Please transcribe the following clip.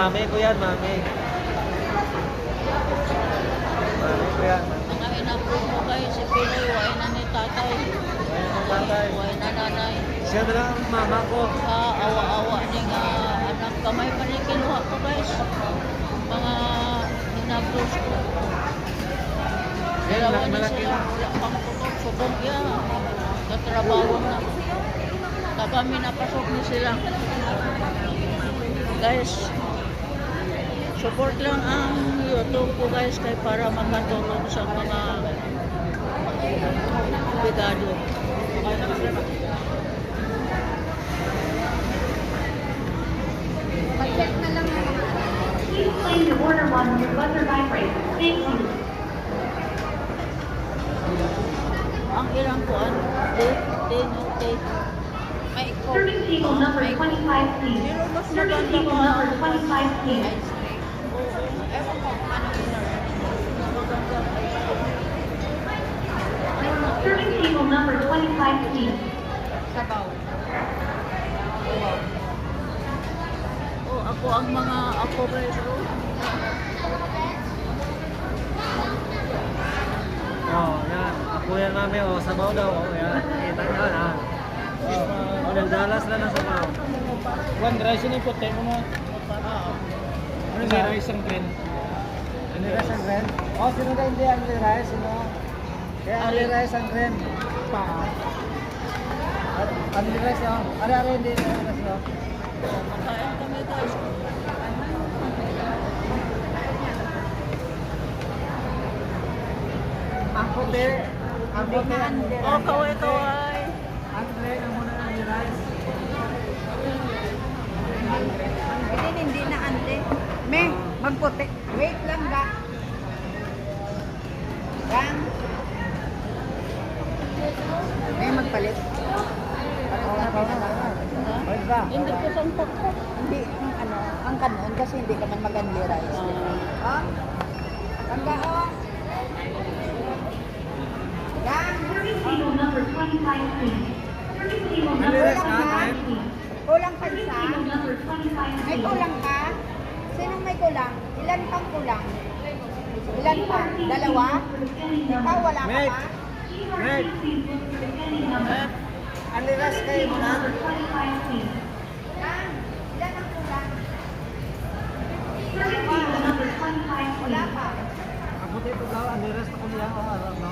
Mami ko yan, mami. Mami ko yan. Mga ina-approve mo kayo si Pinoy, wala na ni tatay. Wala na tatay. Wala na nanay. Siya na lang ang mama ko. Awa-awa ni nga anak kamay pa ni kinuha ko guys. Mga ina-approve ko. Yan, Dalawa na malaki sila, na. wala pang tutok, subong yan. Katrabaho na. Kami napasok ni sila. Guys, support lang ang YouTube ko guys kay para makatulong sa mga bigado. Mag-check na lang yung mga Please claim your order while your buzzer vibrates. Thank you. Ang ilang kuan, date. May ikaw. Serving table number 25, please. Pero mas Serving maganda table ko number 25, please. Ewan ko kung ano yun. Serving table number 25, please. Sabaw. Oh, ako ang mga ako guys. Oh, yan. Ako yan, mami. Oh, sabaw daw. Oh, yan. Kita nyo, ha. Oh, nagdalas na ng sabaw. One rice ini puti mo mo. Ano may rice ang green? Ano rice ang ren? Oh, sino na hindi ang rice? Sino? Kaya ang rice ang ren. Ano rice yun? Ano hindi rice yun? Makain kami guys. Ang puti. Ang puti. Oh, kaway-kaway. Ang ren ang muna ang rice. Hindi na ante. Me, magputi. Wait lang ga. Gang. May magpalit. Balik ba? Hindi ko sampok ko. Hindi, ang kanon kasi hindi ka man magandang rice. Ah? Ang gao. Gang. Table number 25, please. Table Ano rice ka, Ren? Kulang pa isa? May kulang ka? Sinong may kulang? Ilan pang kulang? Ilan pa? Dalawa? Ikaw wala ka Meg! pa? Meg! Ang rice kayo muna. Gang, ilan ang kulang? Wala pa. Ang puti ito daw. Ang rice na kulihan. Oh, alam mo.